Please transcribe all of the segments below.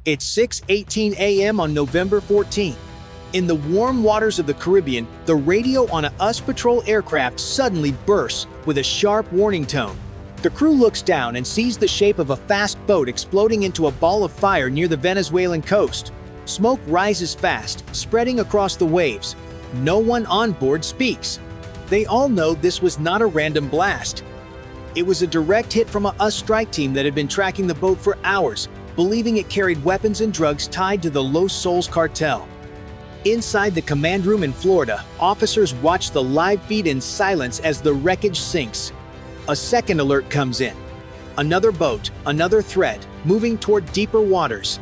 It's 6:18 a.m. on November 14. In the warm waters of the Caribbean, the radio on a US patrol aircraft suddenly bursts with a sharp warning tone. The crew looks down and sees the shape of a fast boat exploding into a ball of fire near the Venezuelan coast. Smoke rises fast, spreading across the waves. No one on board speaks. They all know this was not a random blast. It was a direct hit from a US strike team that had been tracking the boat for hours, believing it carried weapons and drugs tied to the Los Soles cartel. Inside the command room in Florida, officers watch the live feed in silence as the wreckage sinks. A second alert comes in. Another boat, another threat, moving toward deeper waters.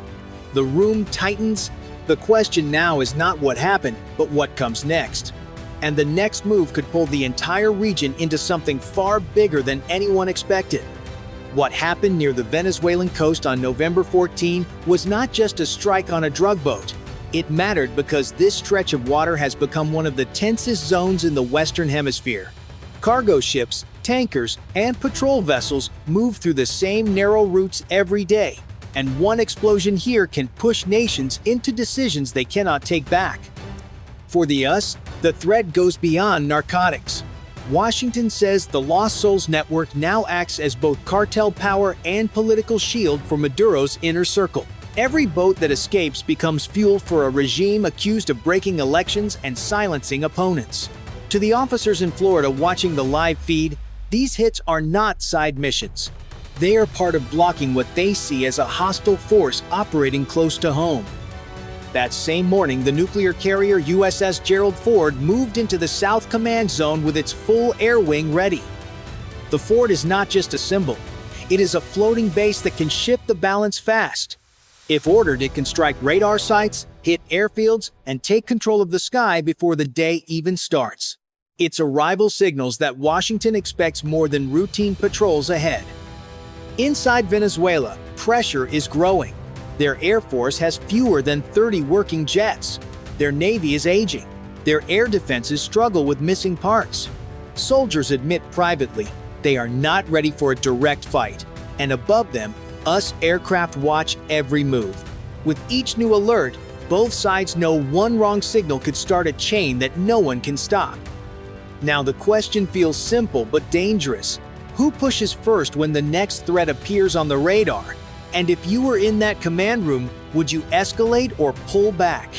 The room tightens. The question now is not what happened, but what comes next. And the next move could pull the entire region into something far bigger than anyone expected. What happened near the Venezuelan coast on November 14 was not just a strike on a drug boat. It mattered because this stretch of water has become one of the tensest zones in the Western Hemisphere. Cargo ships, tankers, and patrol vessels move through the same narrow routes every day, and one explosion here can push nations into decisions they cannot take back. For the US, the threat goes beyond narcotics. Washington says the Los Soles network now acts as both cartel power and political shield for Maduro's inner circle. Every boat that escapes becomes fuel for a regime accused of breaking elections and silencing opponents. To the officers in Florida watching the live feed, these hits are not side missions. They are part of blocking what they see as a hostile force operating close to home. That same morning, the nuclear carrier USS Gerald Ford moved into the South Command Zone with its full air wing ready. The Ford is not just a symbol. It is a floating base that can shift the balance fast. If ordered, it can strike radar sites, hit airfields, and take control of the sky before the day even starts. Its arrival signals that Washington expects more than routine patrols ahead. Inside Venezuela, pressure is growing. Their air force has fewer than 30 working jets. Their navy is aging. Their air defenses struggle with missing parts. Soldiers admit privately they are not ready for a direct fight. And above them, US aircraft watch every move. With each new alert, both sides know one wrong signal could start a chain that no one can stop. Now the question feels simple but dangerous. Who pushes first when the next threat appears on the radar? And if you were in that command room, would you escalate or pull back?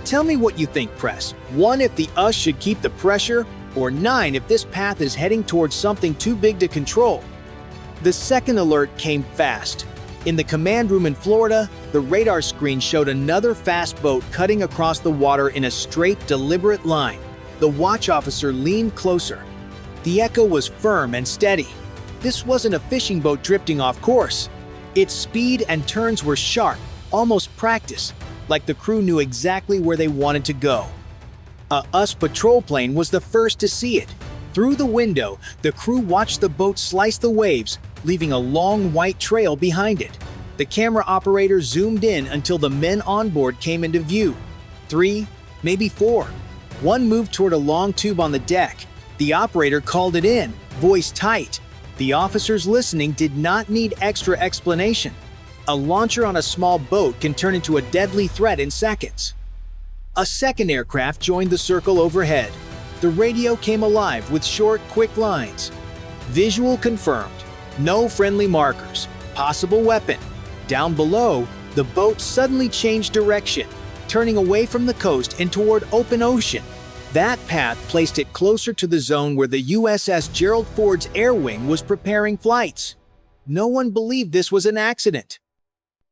Tell me what you think, press. 1 if the US should keep the pressure, or 9 if this path is heading towards something too big to control. The second alert came fast. In the command room in Florida, the radar screen showed another fast boat cutting across the water in a straight, deliberate line. The watch officer leaned closer. The echo was firm and steady. This wasn't a fishing boat drifting off course. Its speed and turns were sharp, almost practiced, like the crew knew exactly where they wanted to go. A US patrol plane was the first to see it. Through the window, the crew watched the boat slice the waves, leaving a long white trail behind it. The camera operator zoomed in until the men on board came into view. 3, maybe 4. One moved toward a long tube on the deck. The operator called it in, voice tight. The officers listening did not need extra explanation. A launcher on a small boat can turn into a deadly threat in seconds. A second aircraft joined the circle overhead. The radio came alive with short, quick lines. Visual confirmed. No friendly markers. Possible weapon. Down below, the boat suddenly changed direction, turning away from the coast and toward open ocean. That path placed it closer to the zone where the USS Gerald Ford's air wing was preparing flights. No one believed this was an accident.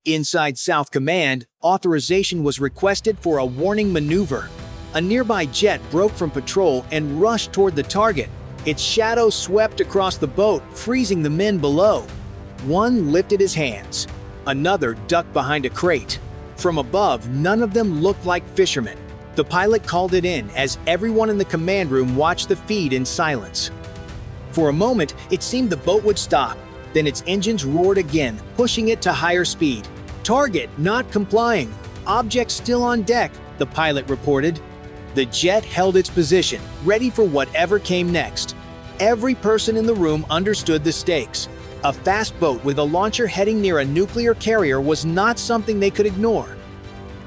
Inside South Command, authorization was requested for a warning maneuver. A nearby jet broke from patrol and rushed toward the target. Its shadow swept across the boat, freezing the men below. One lifted his hands. Another ducked behind a crate. From above, none of them looked like fishermen. The pilot called it in as everyone in the command room watched the feed in silence. For a moment, it seemed the boat would stop. Then its engines roared again, pushing it to higher speed. Target not complying. Object still on deck, the pilot reported. The jet held its position, ready for whatever came next. Every person in the room understood the stakes. A fast boat with a launcher heading near a nuclear carrier was not something they could ignore.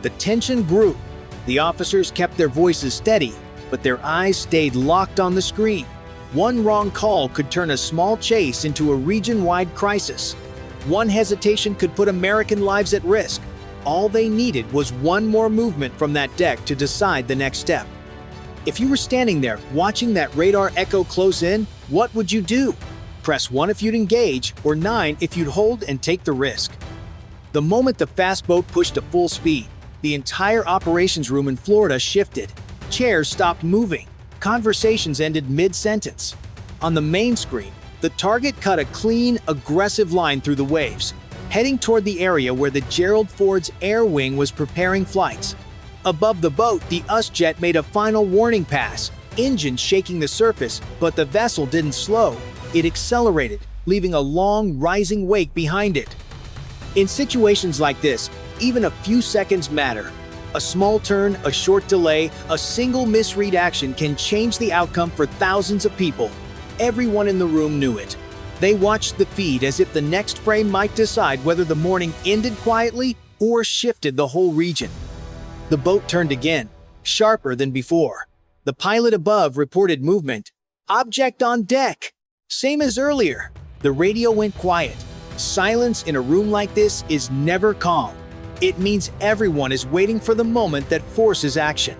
The tension grew. The officers kept their voices steady, but their eyes stayed locked on the screen. One wrong call could turn a small chase into a region-wide crisis. One hesitation could put American lives at risk. All they needed was one more movement from that deck to decide the next step. If you were standing there watching that radar echo close in, what would you do? Press 1 if you'd engage, or 9 if you'd hold and take the risk. The moment the fast boat pushed to full speed, the entire operations room in Florida shifted. Chairs stopped moving. Conversations ended mid-sentence. On the main screen, the target cut a clean, aggressive line through the waves, heading toward the area where the Gerald Ford's air wing was preparing flights. Above the boat, the US jet made a final warning pass, engines shaking the surface, but the vessel didn't slow. It accelerated, leaving a long, rising wake behind it. In situations like this, even a few seconds matter. A small turn, a short delay, a single misread action can change the outcome for thousands of people. Everyone in the room knew it. They watched the feed as if the next frame might decide whether the morning ended quietly or shifted the whole region. The boat turned again, sharper than before. The pilot above reported movement. Object on deck. Same as earlier. The radio went quiet. Silence in a room like this is never calm. It means everyone is waiting for the moment that forces action.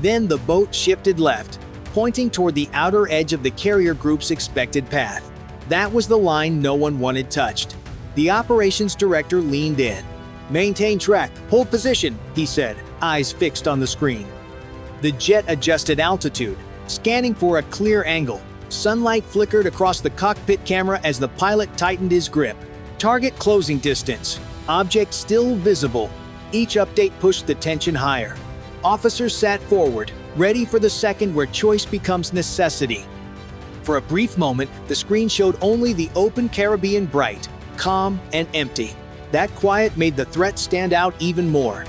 Then the boat shifted left, pointing toward the outer edge of the carrier group's expected path. That was the line no one wanted touched. The operations director leaned in. "Maintain track, hold position," he said, eyes fixed on the screen. The jet adjusted altitude, scanning for a clear angle. Sunlight flickered across the cockpit camera as the pilot tightened his grip. Target closing distance. Object still visible. Each update pushed the tension higher. Officers sat forward, ready for the second where choice becomes necessity. For a brief moment, the screen showed only the open Caribbean, bright, calm, and empty. That quiet made the threat stand out even more.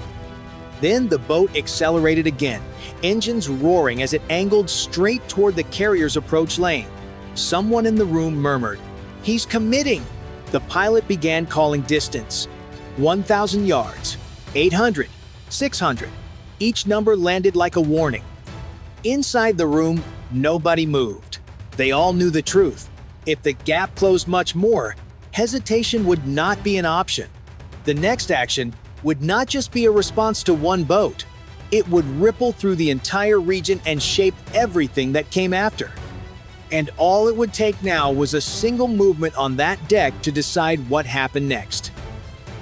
Then the boat accelerated again, engines roaring as it angled straight toward the carrier's approach lane. Someone in the room murmured, "He's committing." The pilot began calling distance. 1,000 yards, 800, 600. Each number landed like a warning. Inside the room, nobody moved. They all knew the truth. If the gap closed much more, hesitation would not be an option. The next action would not just be a response to one boat. It would ripple through the entire region and shape everything that came after. And all it would take now was a single movement on that deck to decide what happened next.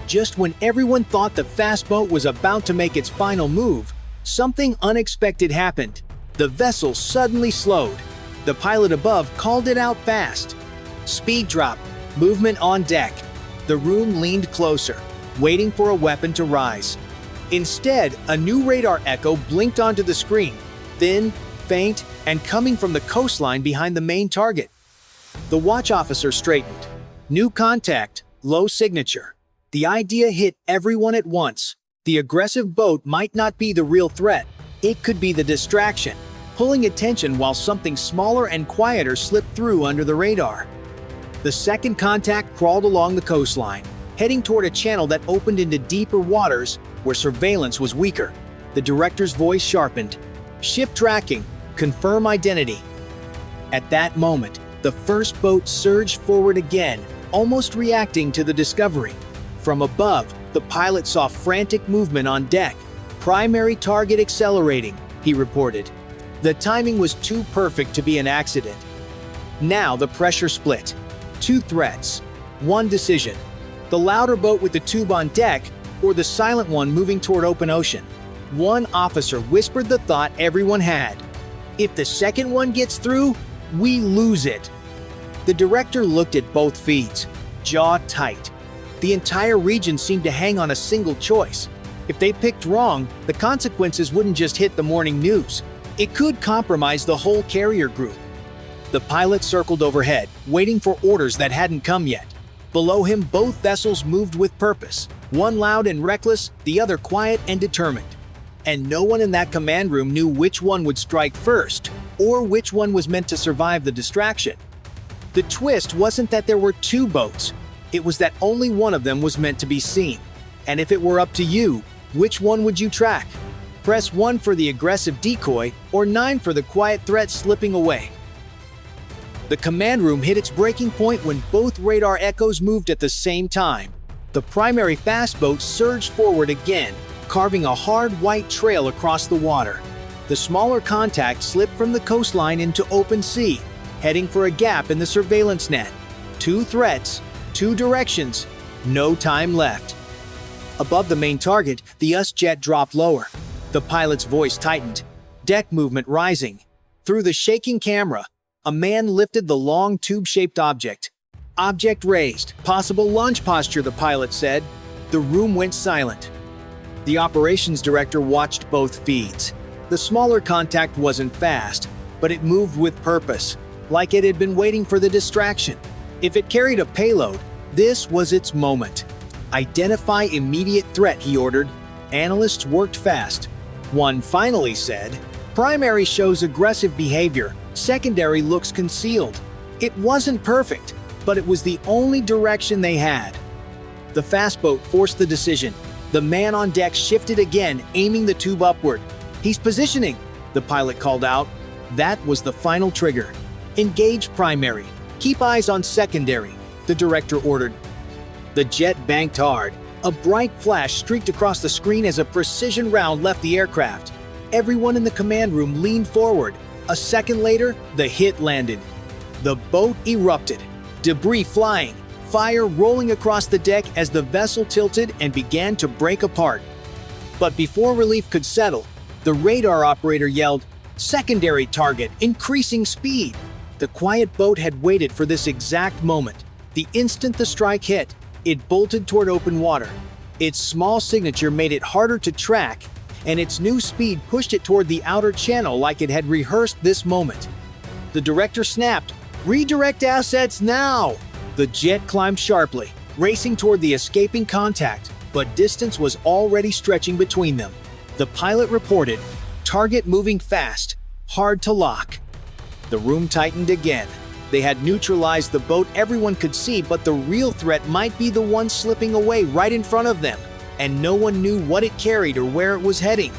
Just when everyone thought the fast boat was about to make its final move, something unexpected happened. The vessel suddenly slowed. The pilot above called it out fast. "Speed drop, movement on deck." The room leaned closer, waiting for a weapon to rise. Instead, a new radar echo blinked onto the screen, thin, faint, and coming from the coastline behind the main target. The watch officer straightened. New contact, low signature. The idea hit everyone at once. The aggressive boat might not be the real threat. It could be the distraction, pulling attention while something smaller and quieter slipped through under the radar. The second contact crawled along the coastline, heading toward a channel that opened into deeper waters where surveillance was weaker. The director's voice sharpened. "Ship tracking, confirm identity." At that moment, the first boat surged forward again, almost reacting to the discovery. From above, the pilot saw frantic movement on deck. "Primary target accelerating," he reported. The timing was too perfect to be an accident. Now the pressure split. Two threats, one decision. The louder boat with the tube on deck, or the silent one moving toward open ocean. One officer whispered the thought everyone had. "If the second one gets through, we lose it." The director looked at both feeds, jaw tight. The entire region seemed to hang on a single choice. If they picked wrong, the consequences wouldn't just hit the morning news. It could compromise the whole carrier group. The pilot circled overhead, waiting for orders that hadn't come yet. Below him, both vessels moved with purpose. One loud and reckless, the other quiet and determined. And no one in that command room knew which one would strike first, or which one was meant to survive the distraction. The twist wasn't that there were two boats. It was that only one of them was meant to be seen. And if it were up to you, which one would you track? Press 1 for the aggressive decoy or 9 for the quiet threat slipping away. The command room hit its breaking point when both radar echoes moved at the same time. The primary fast boat surged forward again, carving a hard white trail across the water. The smaller contact slipped from the coastline into open sea, heading for a gap in the surveillance net. Two threats, two directions, no time left. Above the main target, the US jet dropped lower. The pilot's voice tightened, deck movement rising. Through the shaking camera, a man lifted the long tube-shaped object. Object raised, possible launch posture, the pilot said. The room went silent. The operations director watched both feeds. The smaller contact wasn't fast, but it moved with purpose, like it had been waiting for the distraction. If it carried a payload, this was its moment. Identify immediate threat, he ordered. Analysts worked fast. One finally said, primary shows aggressive behavior, secondary looks concealed. It wasn't perfect, but it was the only direction they had. The fast boat forced the decision. The man on deck shifted again, aiming the tube upward. He's positioning, the pilot called out. That was the final trigger. Engage primary. Keep eyes on secondary, the director ordered. The jet banked hard. A bright flash streaked across the screen as a precision round left the aircraft. Everyone in the command room leaned forward. A second later, the hit landed. The boat erupted. Debris flying, fire rolling across the deck as the vessel tilted and began to break apart. But before relief could settle, the radar operator yelled, "Secondary target, increasing speed!" The quiet boat had waited for this exact moment. The instant the strike hit, it bolted toward open water. Its small signature made it harder to track, and its new speed pushed it toward the outer channel like it had rehearsed this moment. The director snapped, "Redirect assets now!" The jet climbed sharply, racing toward the escaping contact, but distance was already stretching between them. The pilot reported, "Target moving fast, hard to lock." The room tightened again. They had neutralized the boat everyone could see, but the real threat might be the one slipping away right in front of them, and no one knew what it carried or where it was heading.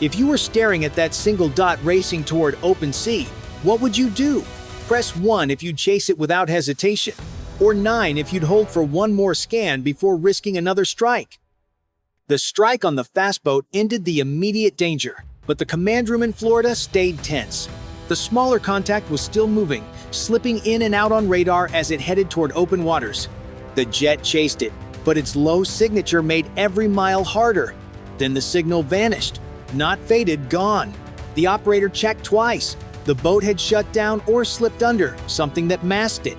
If you were staring at that single dot racing toward open sea, what would you do? Press 1 if you'd chase it without hesitation, or 9 if you'd hold for one more scan before risking another strike. The strike on the fast boat ended the immediate danger, but the command room in Florida stayed tense. The smaller contact was still moving, slipping in and out on radar as it headed toward open waters. The jet chased it, but its low signature made every mile harder. Then the signal vanished. Not faded, gone. The operator checked twice. The boat had shut down or slipped under, something that masked it.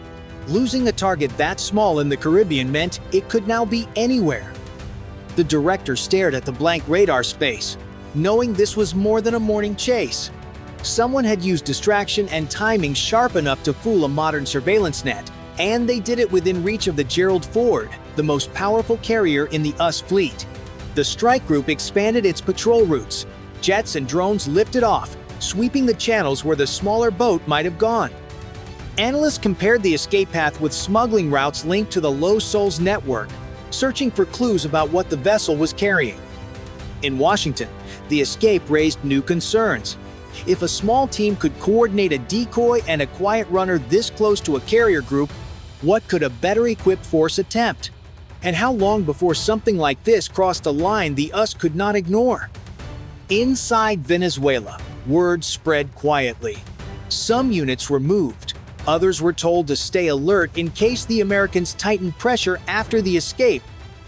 Losing a target that small in the Caribbean meant it could now be anywhere. The director stared at the blank radar space, knowing this was more than a morning chase. Someone had used distraction and timing sharp enough to fool a modern surveillance net, and they did it within reach of the Gerald Ford, the most powerful carrier in the US fleet. The strike group expanded its patrol routes. Jets and drones lifted off, sweeping the channels where the smaller boat might have gone. Analysts compared the escape path with smuggling routes linked to the Los Sols network, searching for clues about what the vessel was carrying. In Washington, the escape raised new concerns. If a small team could coordinate a decoy and a quiet runner this close to a carrier group, what could a better-equipped force attempt? And how long before something like this crossed a line the US could not ignore? Inside Venezuela, word spread quietly. Some units were moved. Others were told to stay alert in case the Americans tightened pressure after the escape.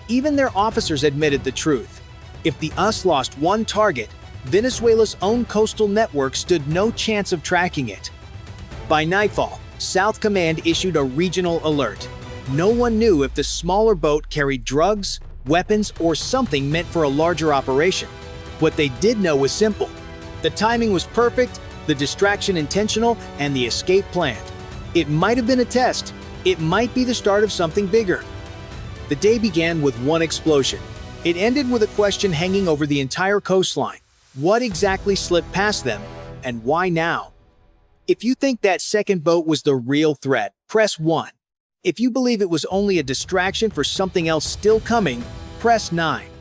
Even their officers admitted the truth. If the US lost one target, Venezuela's own coastal network stood no chance of tracking it. By nightfall, South Command issued a regional alert. No one knew if the smaller boat carried drugs, weapons, or something meant for a larger operation. What they did know was simple. The timing was perfect, the distraction intentional, and the escape planned. It might have been a test. It might be the start of something bigger. The day began with one explosion. It ended with a question hanging over the entire coastline. What exactly slipped past them, and why now? If you think that second boat was the real threat, press 1. If you believe it was only a distraction for something else still coming, press 9.